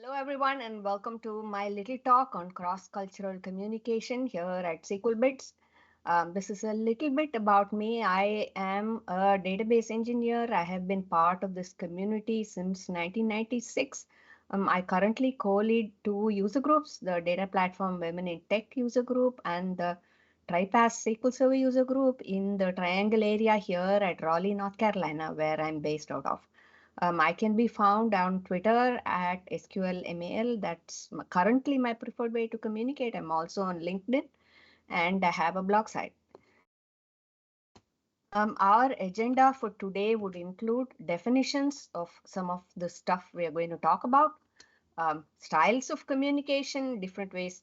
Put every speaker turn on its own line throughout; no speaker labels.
Hello, everyone, and welcome to my little talk on cross cultural communication here at SQL Bits. This is a little bit about me. I am a database engineer. I have been part of this community since 1996. I currently co lead two user groups, the Data Platform Women in Tech user group and the TriPass SQL Server user group in the Triangle area here at Raleigh, North Carolina, where I'm based out of. I can be found on Twitter at SQLMAL. That's currently my preferred way to communicate. I'm also on LinkedIn and I have a blog site. Our agenda for today would include definitions of some of the stuff we are going to talk about, styles of communication, different ways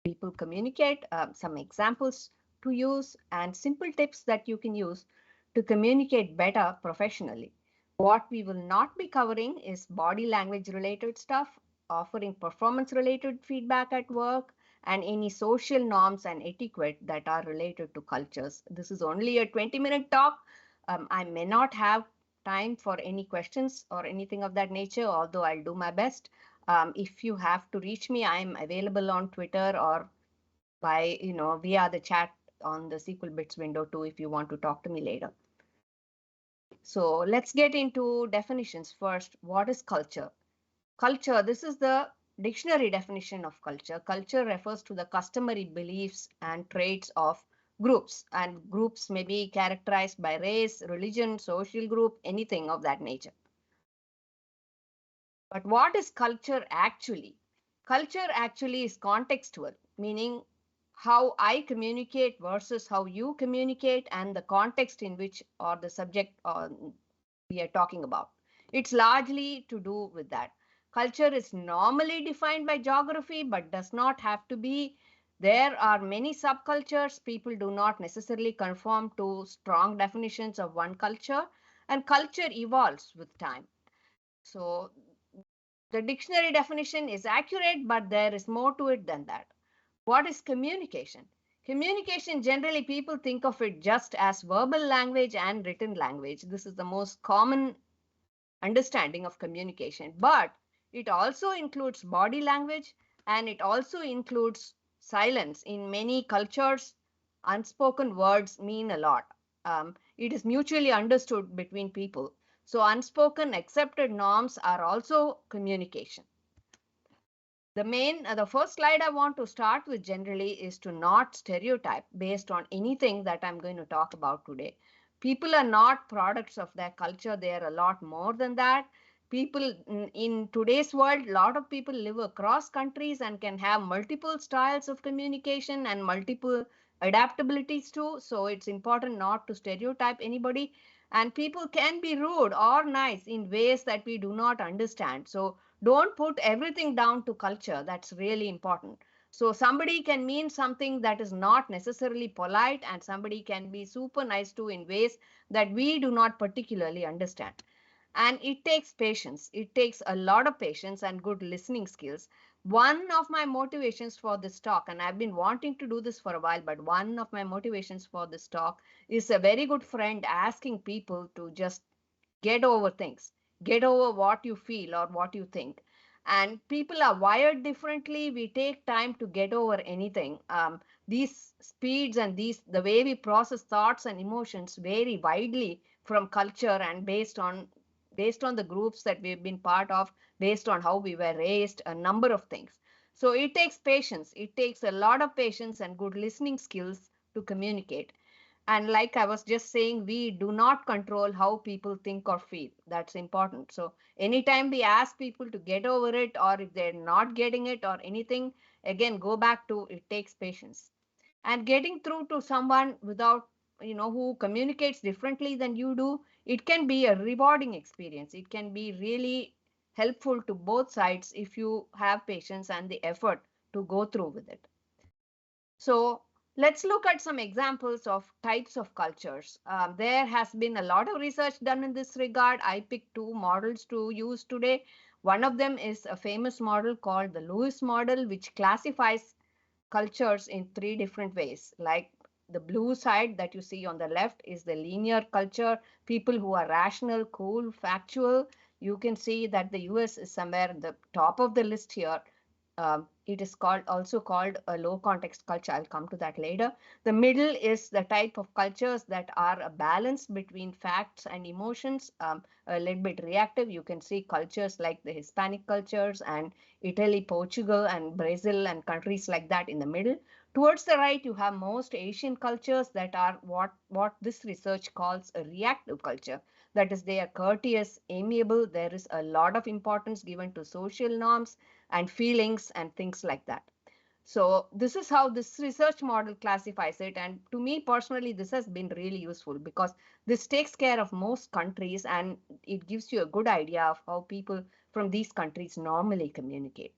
people communicate, some examples to use, and simple tips that you can use to communicate better professionally. What we will not be covering is body language related stuff, offering performance related feedback at work, and any social norms and etiquette that are related to cultures. This is only a 20-minute talk. I may not have time for any questions or anything of that nature, although I'll do my best. If you have to reach me, I'm available on Twitter or by, via the chat on the SQL Bits window too, if you want to talk to me later. So let's get into definitions first. What is culture? Culture, this is the dictionary definition of culture. Culture refers to the customary beliefs and traits of groups, and groups may be characterized by race, religion, social group, anything of that nature. But what is culture actually? Culture actually is contextual, meaning how I communicate versus how you communicate and the context in which or the subject we are talking about. It's largely to do with that. Culture is normally defined by geography, but does not have to be. There are many subcultures. People do not necessarily conform to strong definitions of one culture, and culture evolves with time. So the dictionary definition is accurate, but there is more to it than that. What is communication? Communication, generally, people think of it just as verbal language and written language. This is the most common understanding of communication, but it also includes body language and it also includes silence. In many cultures, unspoken words mean a lot. It is mutually understood between people. So unspoken accepted norms are also communication. The first slide I want to start with generally is to not stereotype based on anything that I'm going to talk about today. People are not products of their culture. They are a lot more than that. People in today's world, a lot of people live across countries and can have multiple styles of communication and multiple adaptabilities too. So it's important not to stereotype anybody. And people can be rude or nice in ways that we do not understand. So don't put everything down to culture. That's really important. So somebody can mean something that is not necessarily polite, and somebody can be super nice too in ways that we do not particularly understand. And it takes patience. It takes a lot of patience and good listening skills. One of my motivations for this talk, and I've been wanting to do this for a while, but one of my motivations for this talk is a very good friend asking people to just get over things, get over what you feel or what you think. And people are wired differently. We take time to get over anything. These speeds and the way we process thoughts and emotions vary widely from culture and based on the groups that we've been part of, based on how we were raised, a number of things. So it takes patience. It takes a lot of patience and good listening skills to communicate. And like I was just saying, we do not control how people think or feel. That's important. So anytime we ask people to get over it, or if they're not getting it or anything, again, go back to it takes patience. And getting through to someone without, who communicates differently than you do, it can be a rewarding experience. It can be really helpful to both sides if you have patience and the effort to go through with it. So let's look at some examples of types of cultures. There has been a lot of research done in this regard. I picked two models to use today. One of them is a famous model called the Lewis model, which classifies cultures in three different ways. Like the blue side that you see on the left is the linear culture, people who are rational, cool, factual. You can see that the US is somewhere at the top of the list here. It is also called a low context culture. I'll come to that later. The middle is the type of cultures that are a balance between facts and emotions, a little bit reactive. You can see cultures like the Hispanic cultures and Italy, Portugal, and Brazil, and countries like that in the middle. Towards the right, you have most Asian cultures that are what this research calls a reactive culture. That is, they are courteous, amiable. There is a lot of importance given to social norms and feelings and things like that. So this is how this research model classifies it. And to me personally, this has been really useful because this takes care of most countries and it gives you a good idea of how people from these countries normally communicate.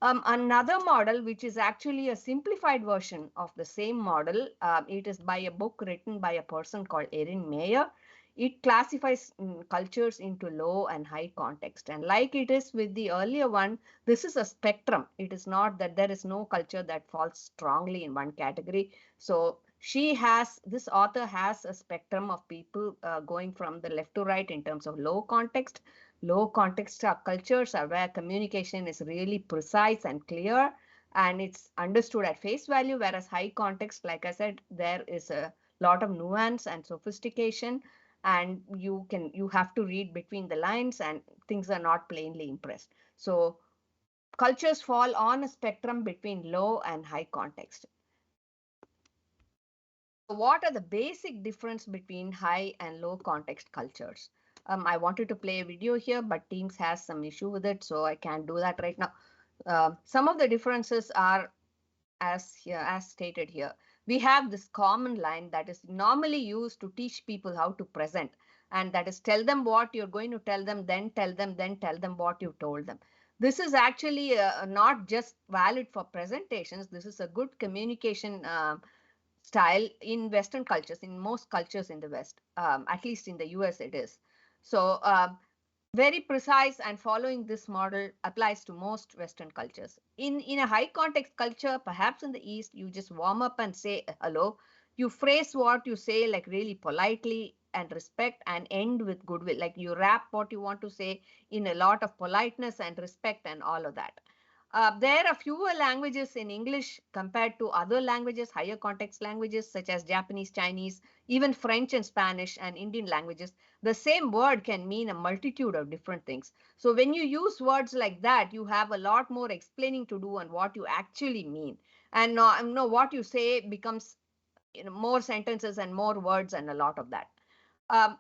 Another model, which is actually a simplified version of the same model, it is by a book written by a person called Erin Meyer. It classifies cultures into low and high context. And like it is with the earlier one, this is a spectrum. It is not that there is no culture that falls strongly in one category. So this author has a spectrum of people going from the left to right in terms of low context. Low context cultures are where communication is really precise and clear and it's understood at face value, whereas high context, like I said, there is a lot of nuance and sophistication and you have to read between the lines and things are not plainly impressed. So cultures fall on a spectrum between low and high context. What are the basic difference between high and low context cultures? I wanted to play a video here, but Teams has some issue with it, so I can't do that right now. Some of the differences are as stated here. We have this common line that is normally used to teach people how to present, and that is tell them what you're going to tell them, then tell them what you told them. This is actually not just valid for presentations. This is a good communication style in Western cultures, in most cultures in the West, at least in the US it is. So very precise and following this model applies to most Western cultures. In a high context culture, perhaps in the East, you just warm up and say hello. You phrase what you say like really politely and respect and end with goodwill. Like you wrap what you want to say in a lot of politeness and respect and all of that. There are fewer languages in English compared to other languages, higher context languages such as Japanese, Chinese, even French and Spanish and Indian languages. The same word can mean a multitude of different things. So when you use words like that, you have a lot more explaining to do on what you actually mean. And what you say becomes more sentences and more words and a lot of that. Um,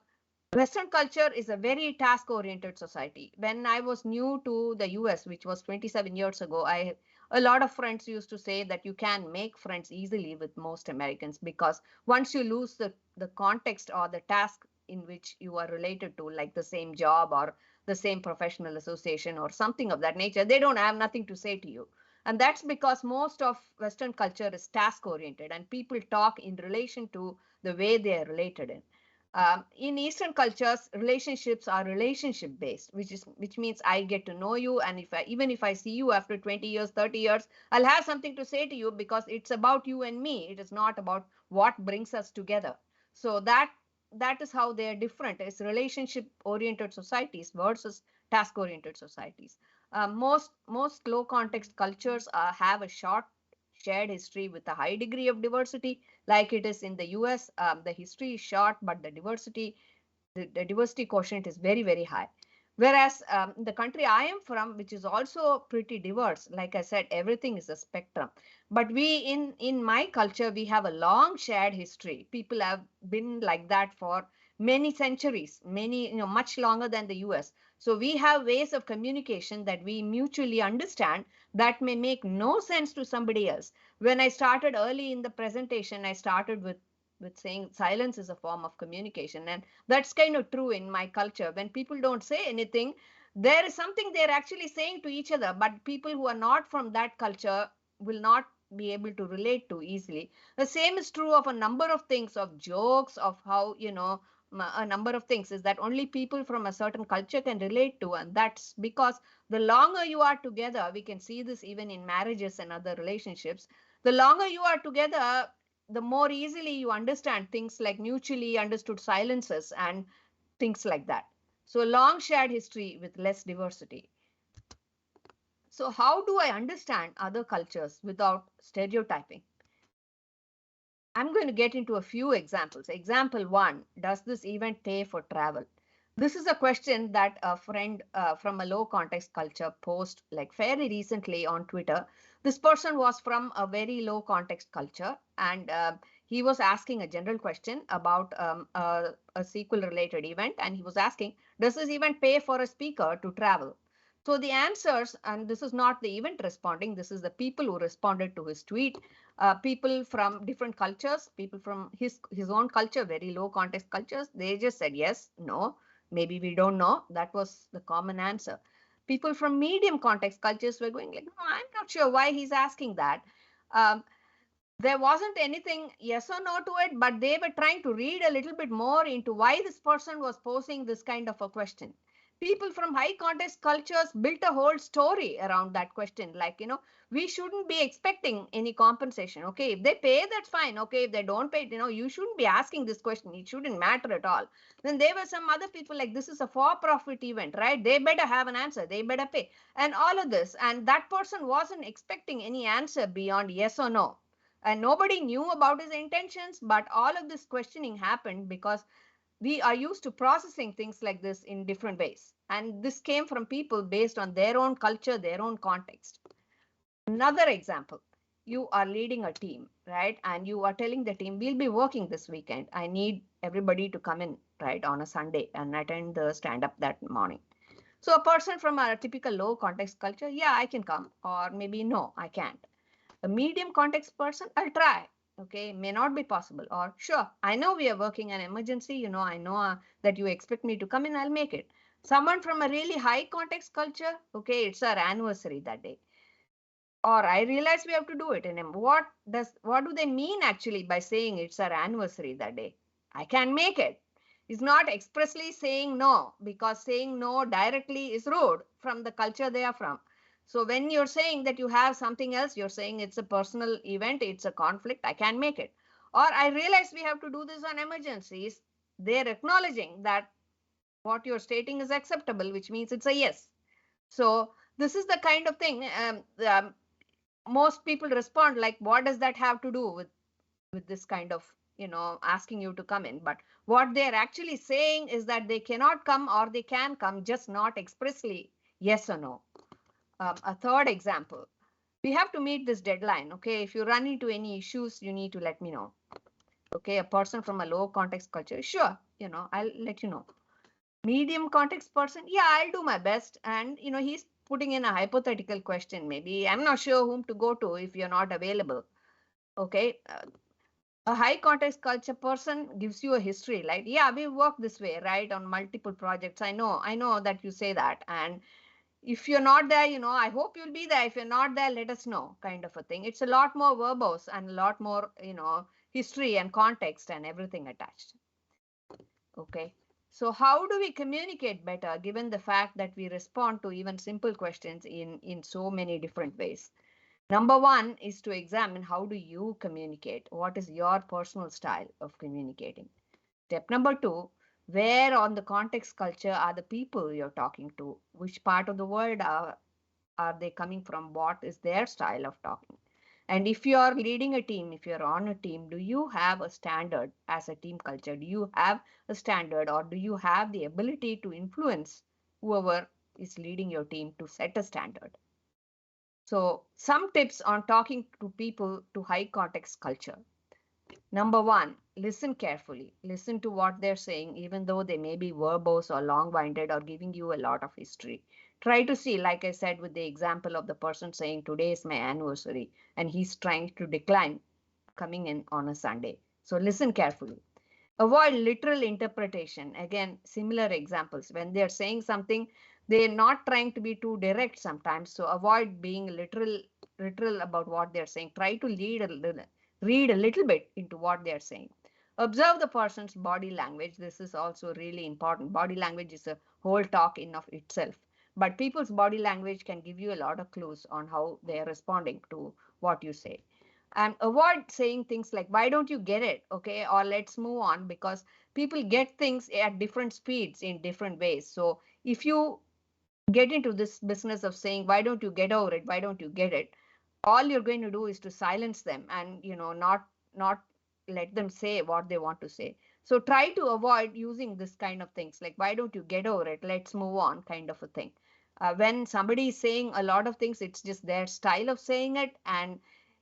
Western culture is a very task oriented society. When I was new to the US, which was 27 years ago, a lot of friends used to say that you can make friends easily with most Americans because once you lose the context or the task in which you are related to, like the same job or the same professional association or something of that nature, they don't have nothing to say to you. And that's because most of Western culture is task oriented and people talk in relation to the way they are related in. In Eastern cultures, relationships are relationship based, which means I get to know you, and even if I see you after 20 years, 30 years, I'll have something to say to you because it's about you and me. It is not about what brings us together. So that is how they are different. It's relationship oriented societies versus task oriented societies. Most low context cultures have a short shared history with a high degree of diversity like it is in the US. The history is short, but the diversity quotient is very, very high. Whereas the country I am from, which is also pretty diverse, like I said, everything is a spectrum. But in my culture, we have a long shared history. People have been like that for many centuries, much longer than the US. So we have ways of communication that we mutually understand that may make no sense to somebody else. When I started early in the presentation, I started with saying silence is a form of communication, and that's kind of true in my culture. When people don't say anything, there is something they're actually saying to each other, but people who are not from that culture will not be able to relate to easily. The same is true of a number of things, of jokes, of how a number of things is that only people from a certain culture can relate to, and that's because the longer you are together, we can see this even in marriages and other relationships, the longer you are together, the more easily you understand things like mutually understood silences and things like that. So long shared history with less diversity. So how do I understand other cultures without stereotyping? I'm going to get into a few examples. Example one, does this event pay for travel? This is a question that a friend from a low context culture posed like fairly recently on Twitter. This person was from a very low context culture, and he was asking a general question about a sequel related event. And he was asking, does this event pay for a speaker to travel? So the answers, and this is not the event responding, this is the people who responded to his tweet, people from different cultures, people from his own culture, very low context cultures, they just said yes, no, maybe we don't know. That was the common answer. People from medium context cultures were going like, no, I'm not sure why he's asking that. Um, there wasn't anything yes or no to it, but they were trying to read a little bit more into why this person was posing this kind of a question. People from high context cultures built a whole story around that question. Like, we shouldn't be expecting any compensation. Okay, if they pay, that's fine. Okay, if they don't pay, you shouldn't be asking this question. It shouldn't matter at all. Then there were some other people like, this is a for-profit event, right? They better have an answer. They better pay. And all of this. And that person wasn't expecting any answer beyond yes or no. And nobody knew about his intentions, but all of this questioning happened because we are used to processing things like this in different ways. And this came from people based on their own culture, their own context. Another example, you are leading a team, right? And you are telling the team, we'll be working this weekend. I need everybody to come in, right, on a Sunday and attend the stand up that morning. So a person from a typical low context culture, yeah, I can come, or maybe no, I can't. A medium context person, I'll try. Okay, may not be possible. Or sure, I know we are working an emergency. I know that you expect me to come in, I'll make it. Someone from a really high context culture, okay, it's our anniversary that day. Or I realize we have to do it. And what do they mean actually by saying it's our anniversary that day? I can make it. It's not expressly saying no, because saying no directly is rude from the culture they are from. So when you're saying that you have something else, you're saying it's a personal event, it's a conflict, I can make it. Or I realize we have to do this on emergencies. They're acknowledging that what you're stating is acceptable, which means it's a yes. So this is the kind of thing most people respond like, what does that have to do with this kind of asking you to come in? But what they're actually saying is that they cannot come, or they can come, just not expressly yes or no. A third example, we have to meet this deadline. Okay, if you run into any issues, you need to let me know. Okay, a person from a low context culture, sure, I'll let you know. Medium context person, yeah, I'll do my best. And he's putting in a hypothetical question. Maybe I'm not sure whom to go to if you're not available. Okay, a high context culture person gives you a history, like, yeah, we work this way, right, on multiple projects. I know that you say that. And if you're not there, I hope you'll be there. If you're not there, let us know, kind of a thing. It's a lot more verbose and a lot more history and context and everything attached. Okay, so how do we communicate better given the fact that we respond to even simple questions in so many different ways? Number one is to examine, how do you communicate? What is your personal style of communicating? Step number two, where on the context culture are the people you're talking to? Which part of the world are they coming from? What is their style of talking? And if you are leading a team, if you're on a team, do you have a standard as a team culture? Do you have a standard, or do you have the ability to influence whoever is leading your team to set a standard? So some tips on talking to people to high context culture. Number one, listen carefully. Listen to what they're saying, even though they may be verbose or long-winded or giving you a lot of history. Try to see, like I said, with the example of the person saying, today is my anniversary, and he's trying to decline coming in on a Sunday. So listen carefully. Avoid literal interpretation. Again, similar examples. When they're saying something, they're not trying to be too direct sometimes. So avoid being literal about what they're saying. Try to read a little bit into what they're saying. Observe the person's body language. This is also really important. Body language is a whole talk in of itself. But people's body language can give you a lot of clues on how they're responding to what you say. And avoid saying things like, why don't you get it? Okay, or let's move on, because people get things at different speeds in different ways. So if you get into this business of saying, why don't you get over it, why don't you get it, all you're going to do is to silence them and not let them say what they want to say. So try to avoid using this kind of things like, why don't you get over it, let's move on, kind of a thing. When somebody is saying a lot of things, it's just their style of saying it, and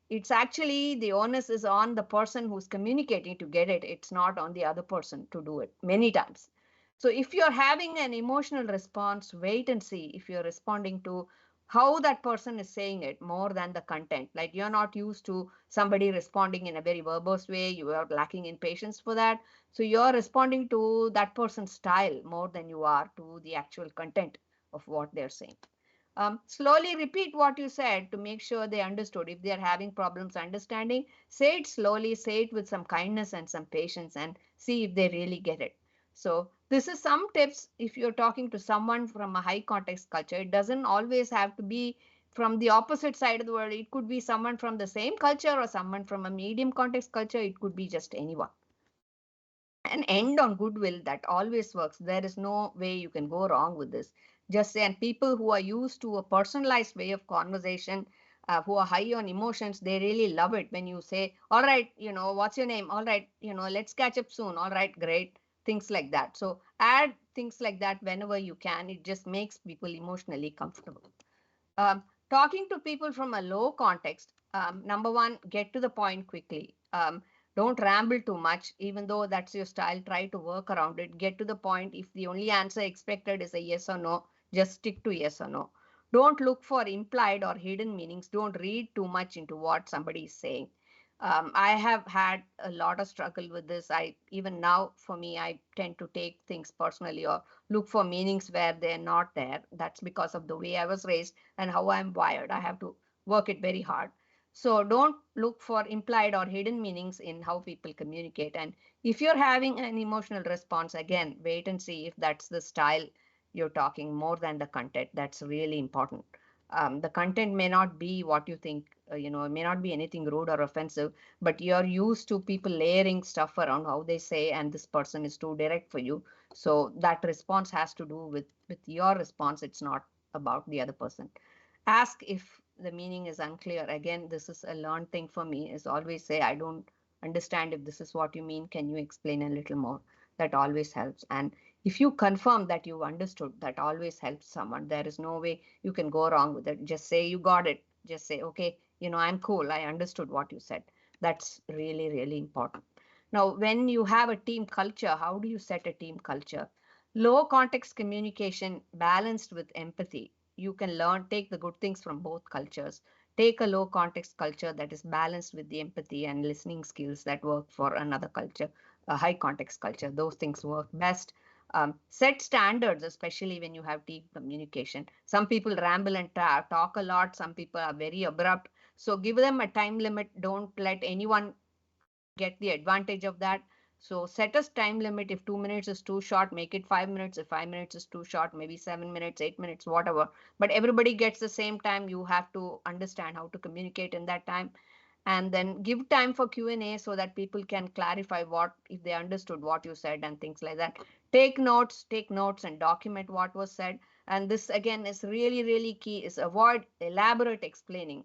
it's actually the onus is on the person who's communicating to get it. It's not on the other person to do it many times. So if you're having an emotional response, wait and see if you're responding to how that person is saying it more than the content. Like, you're not used to somebody responding in a very verbose way, you are lacking in patience for that. So you're responding to that person's style more than you are to the actual content of what they're saying. Slowly repeat what you said to make sure they understood. If they're having problems understanding, say it slowly, say it with some kindness and some patience, and see if they really get it. So this is some tips if you're talking to someone from a high context culture. It doesn't always have to be from the opposite side of the world. It could be someone from the same culture or someone from a medium context culture. It could be just anyone. And end on goodwill, that always works. There is no way you can go wrong with this. Just say, and people who are used to a personalized way of conversation, who are high on emotions, they really love it when you say, all right, what's your name, all right, let's catch up soon, all right, great, things like that. So add things like that whenever you can. It just makes people emotionally comfortable. Talking to people from a low context, number one, get to the point quickly. Don't ramble too much, even though that's your style. Try to work around it. Get to the point. If the only answer expected is a yes or no, just stick to yes or no. Don't look for implied or hidden meanings. Don't read too much into what somebody is saying. I have had a lot of struggle with this. Even now, for me, I tend to take things personally or look for meanings where they're not there. That's because of the way I was raised and how I'm wired. I have to work it very hard. So don't look for implied or hidden meanings in how people communicate. And if you're having an emotional response, again, wait and see if that's the style you're talking more than the content. That's really important. The content may not be what you think, it may not be anything rude or offensive, but you're used to people layering stuff around how they say, and this person is too direct for you. So that response has to do with your response. It's not about the other person. Ask if the meaning is unclear. Again, this is a learned thing for me, is always say, I don't understand if this is what you mean. Can you explain a little more? That always helps. And if you confirm that you've understood, that always helps someone. There is no way you can go wrong with it. Just say you got it. Just say, okay, I'm cool. I understood what you said. That's really, really important. Now, when you have a team culture, how do you set a team culture? Low context communication balanced with empathy. You can take the good things from both cultures. Take a low context culture that is balanced with the empathy and listening skills that work for another culture, a high context culture. Those things work best. Set standards, especially when you have team communication. Some people ramble and talk a lot. Some people are very abrupt. So give them a time limit. Don't let anyone get the advantage of that. So set a time limit. If 2 minutes is too short, make it 5 minutes. If 5 minutes is too short, maybe 7 minutes, 8 minutes, whatever. But everybody gets the same time. You have to understand how to communicate in that time. And then give time for Q&A so that people can clarify if they understood what you said and things like that. Take notes and document what was said. And this again is really, really key, is avoid elaborate explaining.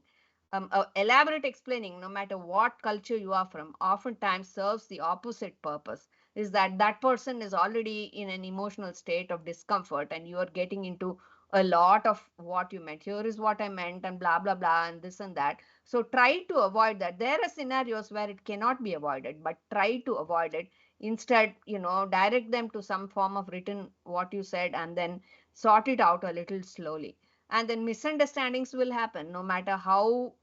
Elaborate explaining, no matter what culture you are from, oftentimes serves the opposite purpose, is that person is already in an emotional state of discomfort and you are getting into a lot of what you meant. Here is what I meant and blah, blah, blah, and this and that. So try to avoid that. There are scenarios where it cannot be avoided, but try to avoid it. Instead, direct them to some form of written what you said and then sort it out a little slowly. And then misunderstandings will happen no matter how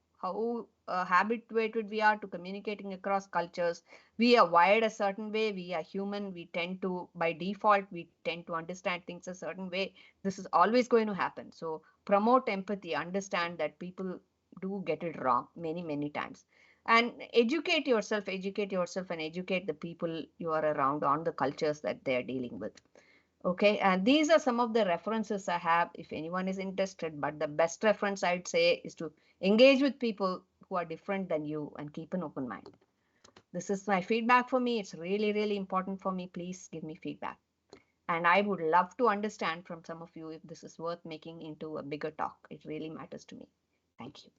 habituated we are to communicating across cultures. We are wired a certain way. We are human. We tend to, by default, we tend to understand things a certain way. This is always going to happen. So promote empathy. Understand that people do get it wrong many, many times. And educate yourself, and educate the people you are around on the cultures that they are dealing with. Okay, and these are some of the references I have if anyone is interested, but the best reference I'd say is to engage with people who are different than you and keep an open mind. This is my feedback for me. It's really, really important for me. Please give me feedback. And I would love to understand from some of you if this is worth making into a bigger talk. It really matters to me. Thank you.